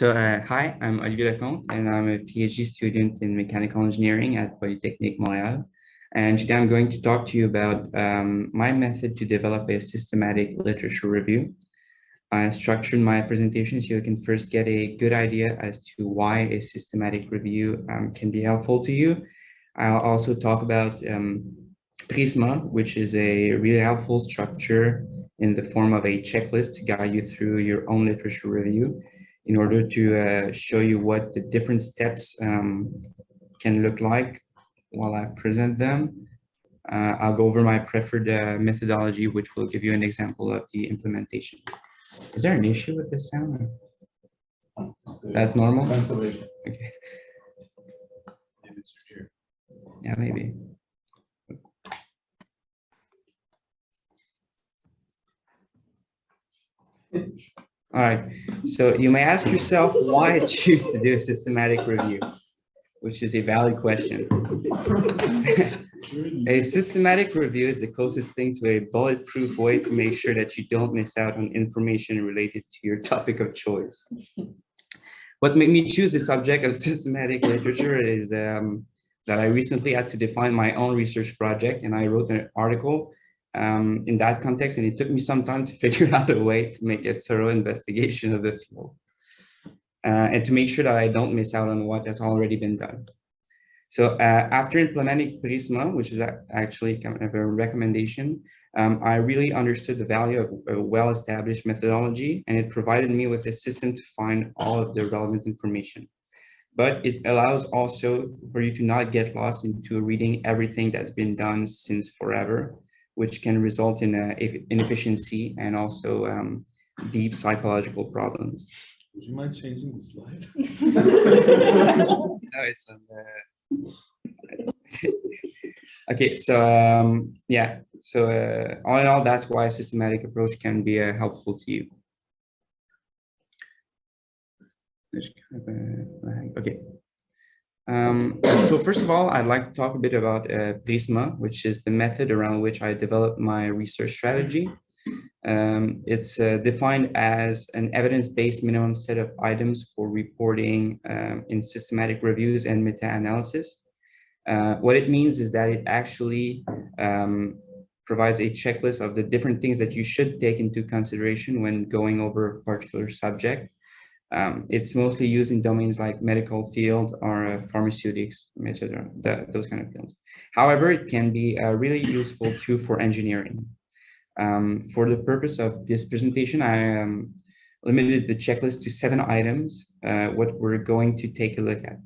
Hi, I'm Olivier Lecompte, and I'm a PhD student in mechanical engineering at Polytechnique Montréal. And today I'm going to talk to you about my method to develop a systematic literature review. I structured my presentation so you can first get a good idea as to why a systematic review can be helpful to you. I'll also talk about Prisma, which is a really helpful structure in the form of a checklist to guide you through your own literature review in order to show you what the different steps can look like while I present them. I'll go over my preferred methodology, which will give you an example of the implementation. Is there an issue with this sound? That's normal? Okay. Yeah, maybe. All right, so you may ask yourself why I choose to do a systematic review, which is a valid question. A systematic review is the closest thing to a bulletproof way to make sure that you don't miss out on information related to your topic of choice. What made me choose the subject of systematic literature is that I recently had to define my own research project, and I wrote an article in that context, and it took me some time to figure out a way to make a thorough investigation of the field and to make sure that I don't miss out on what has already been done. So after implementing Prisma, which is actually kind of a recommendation, I really understood the value of a well-established methodology, and it provided me with a system to find all of the relevant information. But it allows also for you to not get lost into reading everything that's been done since forever, which can result in inefficiency and also deep psychological problems. Would you mind changing the slide? No, it's on the... Okay, so yeah, so all in all, that's why a systematic approach can be helpful to you. Okay. So first of all, I'd like to talk a bit about Prisma, which is the method around which I developed my research strategy. It's defined as an evidence-based minimum set of items for reporting in systematic reviews and meta-analysis. What it means is that it actually provides a checklist of the different things that you should take into consideration when going over a particular subject. It's mostly used in domains like medical field or pharmaceutics, etc., those kind of fields. However, it can be really useful too for engineering. For the purpose of this presentation, I limited the checklist to 7 items, what we're going to take a look at.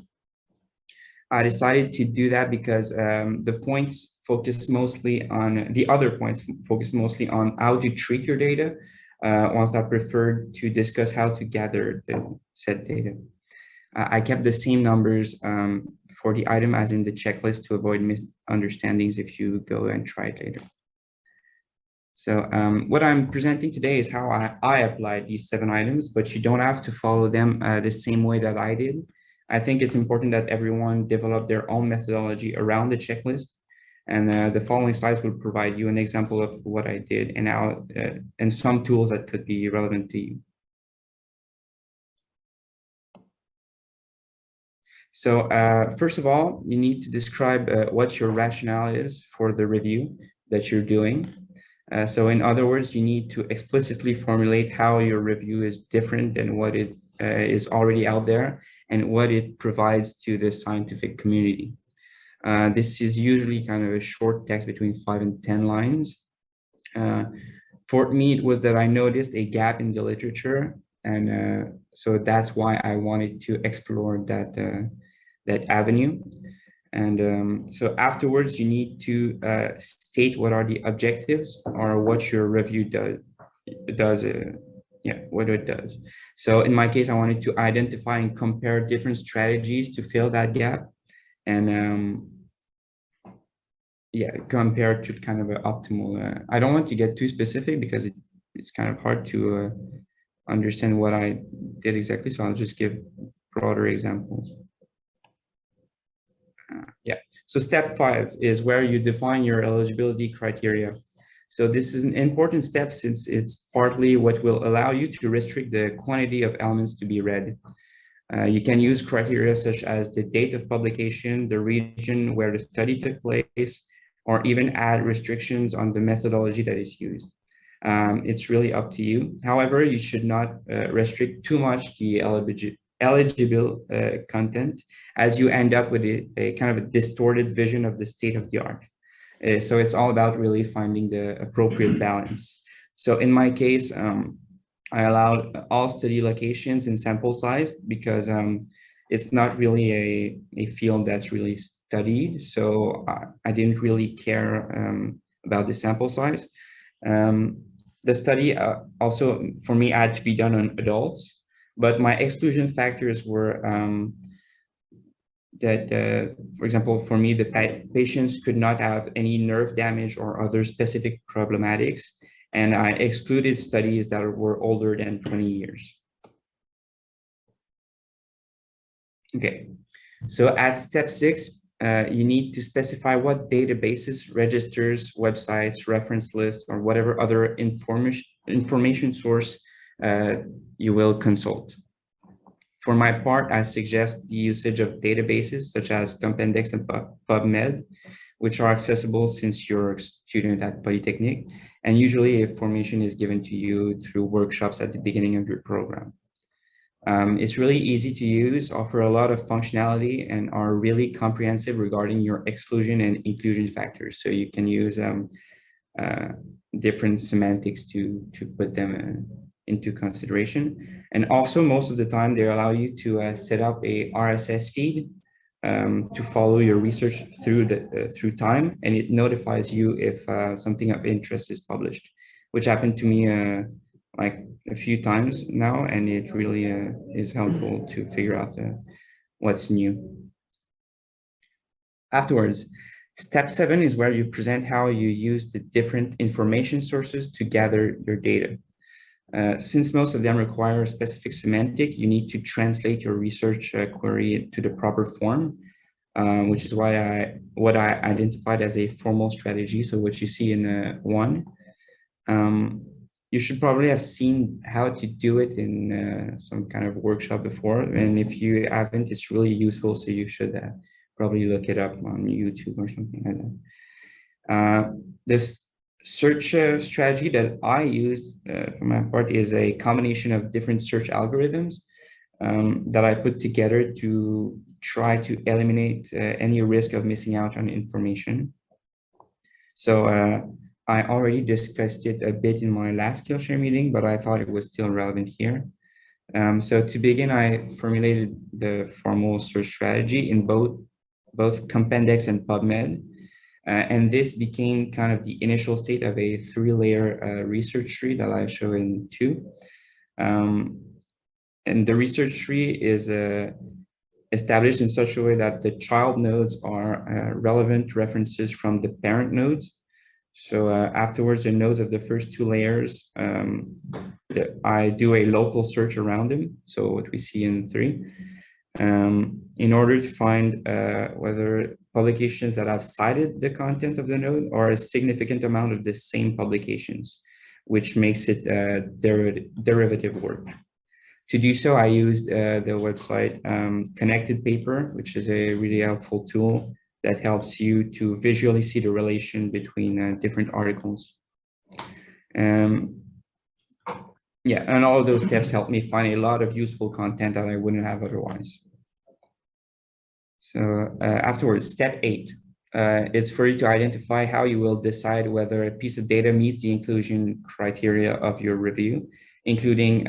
I decided to do that because the points focus mostly on, the other points focus mostly on how to treat your data, whilst I preferred to discuss how to gather the said data. I kept the same numbers for the item as in the checklist to avoid misunderstandings if you go and try it later. So what I'm presenting today is how I applied these 7 items, but you don't have to follow them the same way that I did. I think it's important that everyone develop their own methodology around the checklist. And the following slides will provide you an example of what I did and how, and some tools that could be relevant to you. So first of all, you need to describe what your rationale is for the review that you're doing. So in other words, you need to explicitly formulate how your review is different than what it is already out there and what it provides to the scientific community. This is usually kind of a short text between 5 and 10 lines. For me, it was that I noticed a gap in the literature, and so that's why I wanted to explore that avenue. And so afterwards, you need to state what are the objectives or what your review does. What it does. So in my case, I wanted to identify and compare different strategies to fill that gap, and compare to kind of an optimal. I don't want to get too specific because it's kind of hard to understand what I did exactly. So I'll just give broader examples. So step 5 is where you define your eligibility criteria. So this is an important step since it's partly what will allow you to restrict the quantity of elements to be read. You can use criteria such as the date of publication, the region where the study took place, or even add restrictions on the methodology that is used. It's really up to you. However, you should not restrict too much the eligible content, as you end up with a kind of a distorted vision of the state of the art. So it's all about really finding the appropriate balance. So in my case, I allowed all study locations and sample size because it's not really a field that's really studied. So I didn't really care about the sample size. The study also, for me, had to be done on adults, but my exclusion factors were that, for example, for me, the patients could not have any nerve damage or other specific problematics, and I excluded studies that were older than 20 years. Okay, so at step 6, you need to specify what databases, registers, websites, reference lists, or whatever other information source you will consult. For my part, I suggest the usage of databases such as Compendex and PubMed, which are accessible since you're a student at Polytechnique, and usually information is given to you through workshops at the beginning of your program. It's really easy to use, offer a lot of functionality, and are really comprehensive regarding your exclusion and inclusion factors. So you can use different semantics to put them into consideration. And also, most of the time, they allow you to set up a RSS feed to follow your research through time, and it notifies you if something of interest is published, which happened to me like a few times now, and it really is helpful to figure out what's new. Afterwards, step 7 is where you present how you use the different information sources to gather your data. Since most of them require a specific semantic, you need to translate your research query to the proper form, which is what I identified as a formal strategy. So what you see in 1. You should probably have seen how to do it in some kind of workshop before. And if you haven't, it's really useful. So you should probably look it up on YouTube or something like that. This search strategy that I use for my part is a combination of different search algorithms that I put together to try to eliminate any risk of missing out on information. So I already discussed it a bit in my last SkillShare meeting, but I thought it was still relevant here. So to begin, I formulated the formal search strategy in both Compendex and PubMed. And this became kind of the initial state of a 3-layer research tree that I show in 2. And the research tree is established in such a way that the child nodes are relevant references from the parent nodes. So afterwards, the nodes of the first 2 layers, I do a local search around them. So what we see in 3, in order to find whether publications that have cited the content of the node are a significant amount of the same publications, which makes it derivative work. To do so, I used the website Connected Paper, which is a really helpful tool that helps you to visually see the relation between different articles. Yeah, and all of those steps helped me find a lot of useful content that I wouldn't have otherwise. So afterwards, step 8, it's for you to identify how you will decide whether a piece of data meets the inclusion criteria of your review, including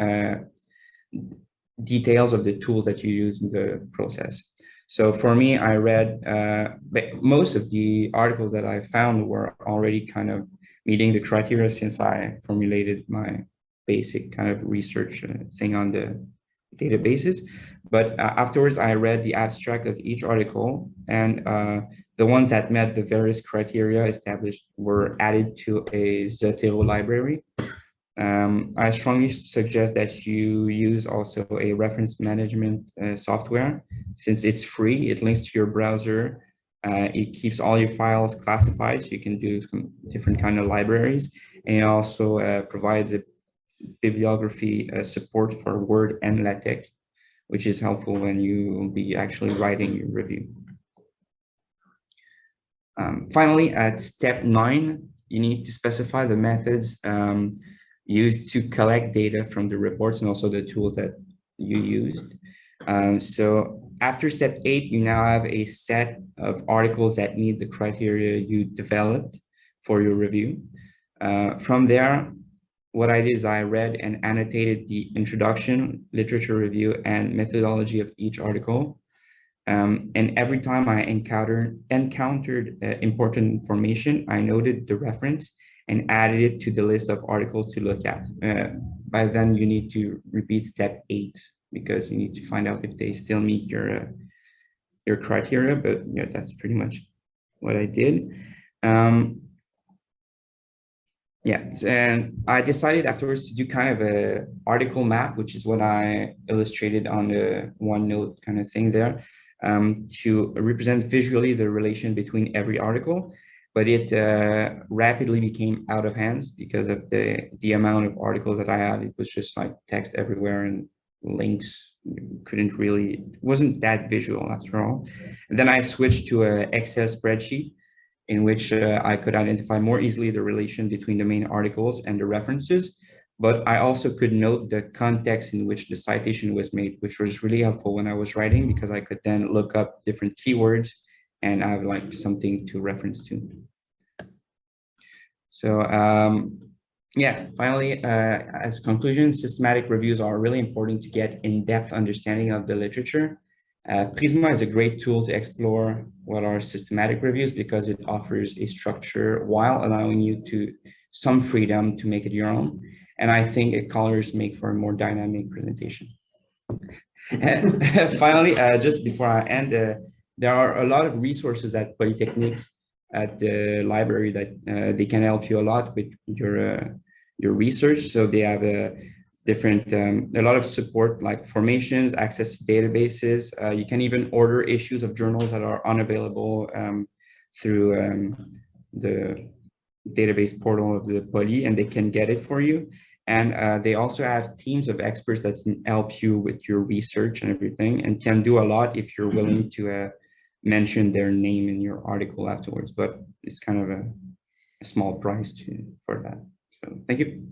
details of the tools that you use in the process. So for me, I read most of the articles that I found were already kind of meeting the criteria since I formulated my basic kind of research thing on the databases. But afterwards, I read the abstract of each article, and the ones that met the various criteria established were added to a Zotero library. I strongly suggest that you use also a reference management software. Since it's free, it links to your browser. It keeps all your files classified, so you can do different kind of libraries. And it also provides a bibliography support for Word and LaTeX, which is helpful when you will be actually writing your review. Finally, at step 9, you need to specify the methods used to collect data from the reports and also the tools that you used. So after step 8, you now have a set of articles that meet the criteria you developed for your review. From there, what I did is I read and annotated the introduction, literature review, and methodology of each article. And every time I encountered important information, I noted the reference and added it to the list of articles to look at. By then, you need to repeat step 8 because you need to find out if they still meet your criteria. But yeah, that's pretty much what I did. Yeah, and I decided afterwards to do kind of a article map, which is what I illustrated on the OneNote kind of thing there, to represent visually the relation between every article. But it rapidly became out of hands because of the amount of articles that I had. It was just like text everywhere and links wasn't that visual after all. And then I switched to an Excel spreadsheet in which I could identify more easily the relation between the main articles and the references. But I also could note the context in which the citation was made, which was really helpful when I was writing because I could then look up different keywords and I have like something to reference to. So yeah, finally, as a conclusion, systematic reviews are really important to get in-depth understanding of the literature. Prisma is a great tool to explore what are systematic reviews because it offers a structure while allowing you some freedom to make it your own. And I think colors make for a more dynamic presentation. And finally, just before I end, there are a lot of resources at Polytechnique at the library that they can help you a lot with your research. So they have a lot of support like formations, access to databases. You can even order issues of journals that are unavailable through the database portal of the Poly, and they can get it for you. And they also have teams of experts that can help you with your research and everything, and can do a lot if you're willing to mention their name in your article afterwards. But it's kind of a small price for that. So thank you.